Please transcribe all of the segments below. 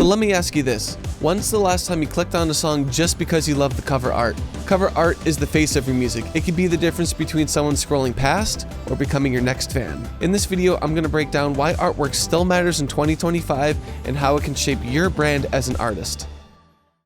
let me ask you this. When's the last time you clicked on a song just because you love the cover art? Cover art is the face of your music. It can be the difference between someone scrolling past or becoming your next fan. In this video, I'm going to break down why artwork still matters in 2025 and how it can shape your brand as an artist.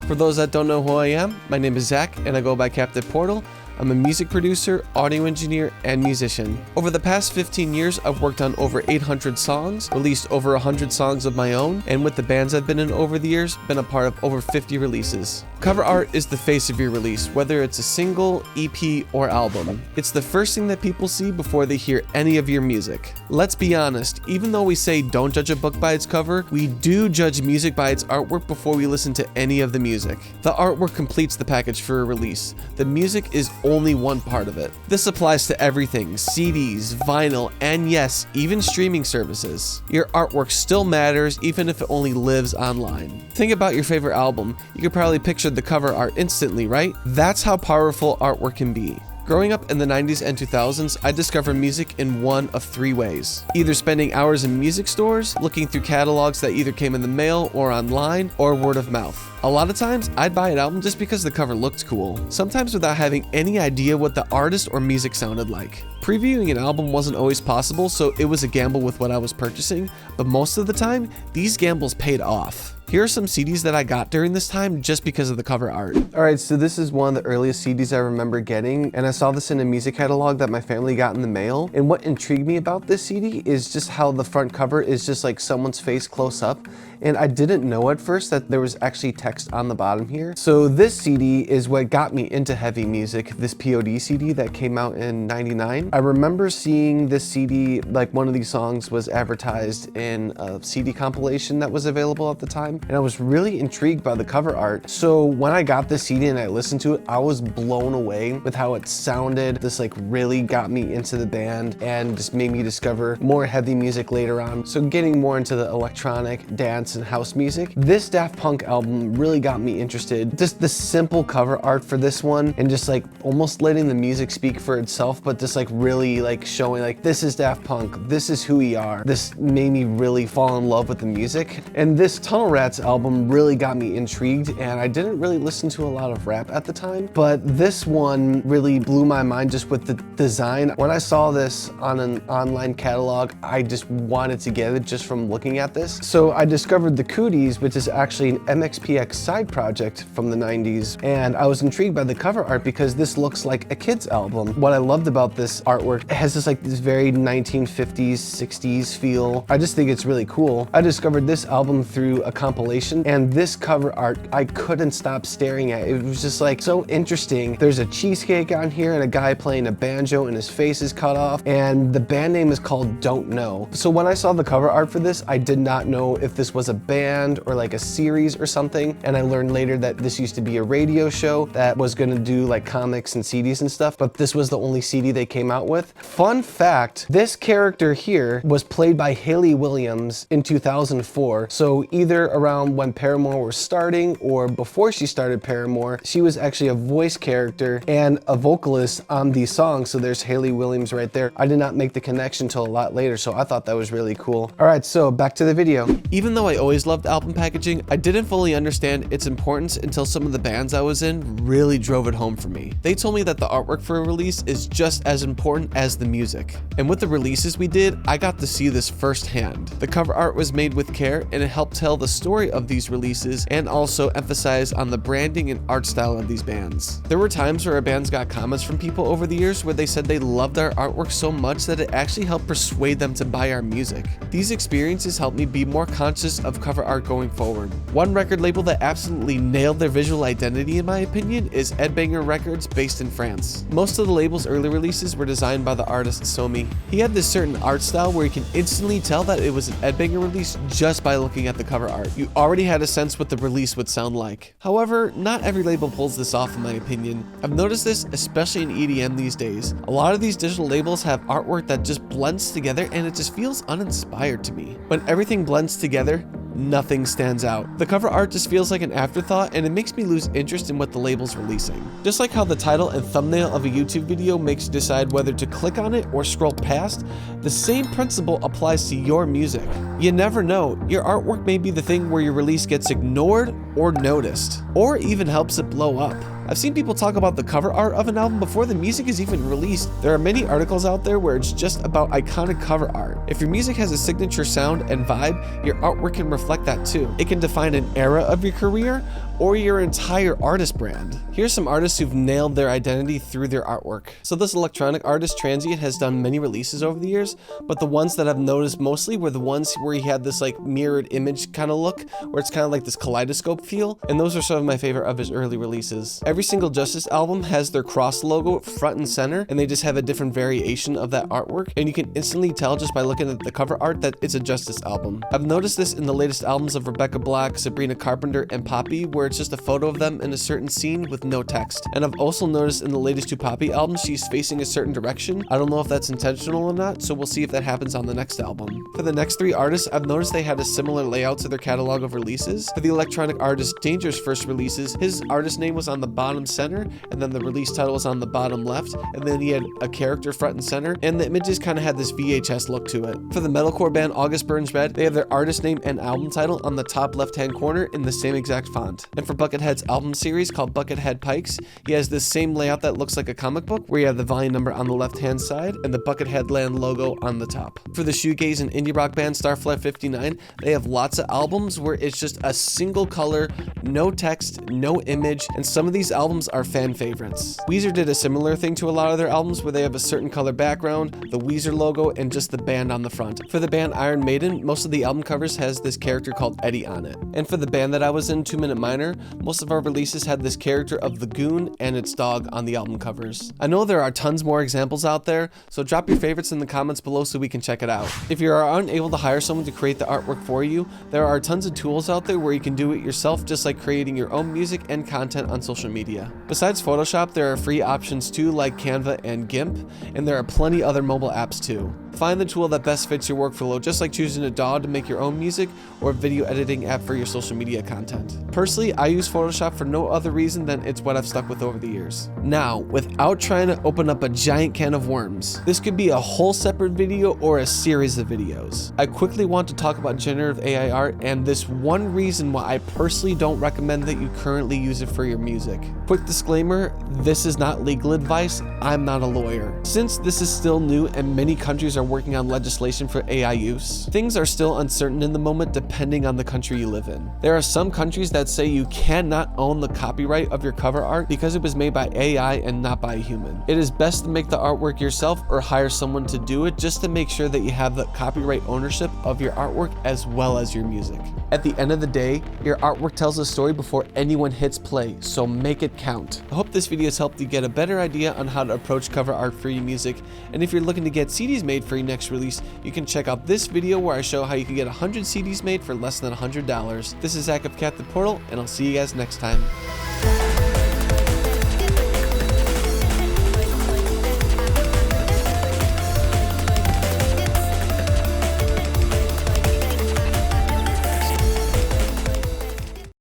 For those that don't know who I am, my name is Zach and I go by Captive Portal. I'm a music producer, audio engineer, and musician. Over the past 15 years, I've worked on over 800 songs, released over 100 songs of my own, and with the bands I've been in over the years, been a part of over 50 releases. Cover art is the face of your release, whether it's a single, EP, or album. It's the first thing that people see before they hear any of your music. Let's be honest, even though we say don't judge a book by its cover, we do judge music by its artwork before we listen to any of the music. The artwork completes the package for a release. The music is only one part of it. This applies to everything: CDs, vinyl, and yes, even streaming services. Your artwork still matters even if it only lives online. Think about your favorite album. You could probably picture the cover art instantly, right? That's how powerful artwork can be. Growing up in the 90s and 2000s, I discovered music in one of three ways. Either spending hours in music stores, looking through catalogs that either came in the mail or online, or word of mouth. A lot of times, I'd buy an album just because the cover looked cool, sometimes without having any idea what the artist or music sounded like. Previewing an album wasn't always possible, so it was a gamble with what I was purchasing, but most of the time, these gambles paid off. Here are some CDs that I got during this time just because of the cover art. Alright, so this is one of the earliest CDs I remember getting, and I saw this in a music catalog that my family got in the mail. And what intrigued me about this CD is just how the front cover is just like someone's face close up. And I didn't know at first that there was actually text on the bottom here. So this CD is what got me into heavy music, this POD CD that came out in '99. I remember seeing this CD, like one of these songs was advertised in a CD compilation that was available at the time. And I was really intrigued by the cover art. So when I got this CD and I listened to it, I was blown away with how it sounded. This like really got me into the band and just made me discover more heavy music later on. So getting more into the electronic, dance, and house music. This Daft Punk album really got me interested. Just the simple cover art for this one and just like almost letting the music speak for itself, but just like really like showing like this is Daft Punk, this is who we are. This made me really fall in love with the music. And this Tunnel Rats album really got me intrigued, and I didn't really listen to a lot of rap at the time, but this one really blew my mind just with the design. When I saw this on an online catalog, I just wanted to get it just from looking at this. So I discovered the Cooties, which is actually an MXPX side project from the 90s, and I was intrigued by the cover art because this looks like a kid's album. What I loved about this artwork, it has this very 1950s, 60s feel. I just think it's really cool. I discovered this album through a compilation, and this cover art I couldn't stop staring at. It was just like so interesting. There's a cheesecake on here and a guy playing a banjo and his face is cut off, and the band name is called Don't Know. So when I saw the cover art for this, I did not know if this was a band or like a series or something, and I learned later that this used to be a radio show that was gonna do like comics and CDs and stuff, but this was the only CD they came out with. Fun fact, this character here was played by Hayley Williams in 2004, so either around when Paramore was starting or before she started Paramore, she was actually a voice character and a vocalist on these songs, so there's Hayley Williams right there. I did not make the connection till a lot later, so I thought that was really cool. Alright, so back to the video. Even though I always loved album packaging, I didn't fully understand its importance until some of the bands I was in really drove it home for me. They told me that the artwork for a release is just as important as the music. And with the releases we did, I got to see this firsthand. The cover art was made with care, and it helped tell the story of these releases and also emphasize on the branding and art style of these bands. There were times where our bands got comments from people over the years where they said they loved our artwork so much that it actually helped persuade them to buy our music. These experiences helped me be more conscious of cover art going forward. One record label that absolutely nailed their visual identity in my opinion is Ed Banger Records, based in France. Most of the label's early releases were designed by the artist Somi. He had this certain art style where you can instantly tell that it was an Ed Banger release just by looking at the cover art. You already had a sense what the release would sound like. However, not every label pulls this off in my opinion. I've noticed this especially in EDM these days. A lot of these digital labels have artwork that just blends together and it just feels uninspired to me. When everything blends together, nothing stands out. The cover art just feels like an afterthought, and it makes me lose interest in what the label's releasing. Just like how the title and thumbnail of a YouTube video makes you decide whether to click on it or scroll past, the same principle applies to your music. You never know, your artwork may be the thing where your release gets ignored or noticed, or even helps it blow up. I've seen people talk about the cover art of an album before the music is even released. There are many articles out there where it's just about iconic cover art. If your music has a signature sound and vibe, your artwork can reflect that too. It can define an era of your career or your entire artist brand. Here's some artists who've nailed their identity through their artwork. So this electronic artist Transient has done many releases over the years, but the ones that I've noticed mostly were the ones where he had this like mirrored image kind of look, where it's kind of like this kaleidoscope feel, and those are some of my favorite of his early releases. Every single Justice album has their cross logo front and center, and they just have a different variation of that artwork, and you can instantly tell just by looking at the cover art that it's a Justice album. I've noticed this in the latest albums of Rebecca Black, Sabrina Carpenter, and Poppy, where it's just a photo of them in a certain scene with no text. And I've also noticed in the latest two Poppy albums, she's facing a certain direction. I don't know if that's intentional or not, so we'll see if that happens on the next album. For the next three artists, I've noticed they had a similar layout to their catalog of releases. For the electronic artist Danger's first releases, his artist name was on the bottom center, and then the release title was on the bottom left, and then he had a character front and center, and the images kind of had this VHS look to it. For the metalcore band August Burns Red, they have their artist name and album title on the top left-hand corner in the same exact font. And for Buckethead's album series called Buckethead Pikes, he has this same layout that looks like a comic book, where you have the volume number on the left-hand side and the Buckethead Land logo on the top. For the shoegaze and indie rock band Starflight 59, they have lots of albums where it's just a single color, no text, no image, and some of these albums are fan favorites. Weezer did a similar thing to a lot of their albums where they have a certain color background, the Weezer logo, and just the band on the front. For the band Iron Maiden, most of the album covers has this character called Eddie on it. And for the band that I was in, 2 Minute Minor, most of our releases had this character of the Goon and its dog on the album covers. I know there are tons more examples out there, so drop your favorites in the comments below so we can check it out. If you are unable to hire someone to create the artwork for you, there are tons of tools out there where you can do it yourself, just like creating your own music and content on social media. Besides Photoshop, there are free options too, like Canva and GIMP, and there are plenty other mobile apps too. Find the tool that best fits your workflow, just like choosing a DAW to make your own music or a video editing app for your social media content. Personally, I use Photoshop for no other reason than it's what I've stuck with over the years. Now, without trying to open up a giant can of worms, this could be a whole separate video or a series of videos. I quickly want to talk about generative AI art and this one reason why I personally don't recommend that you currently use it for your music. Quick disclaimer, this is not legal advice, I'm not a lawyer. Since this is still new and many countries are working on legislation for AI use, things are still uncertain in the moment depending on the country you live in. There are some countries that say you cannot own the copyright of your cover art because it was made by AI and not by a human. It is best to make the artwork yourself or hire someone to do it, just to make sure that you have the copyright ownership of your artwork as well as your music. At the end of the day, your artwork tells a story before anyone hits play, so make it count. I hope this video has helped you get a better idea on how to approach cover art for your music, and if you're looking to get CDs made for your next release, you can check out this video where I show how you can get 100 CDs made for less than $100. This is Zach of Captive Portal, and I'll see you guys next time.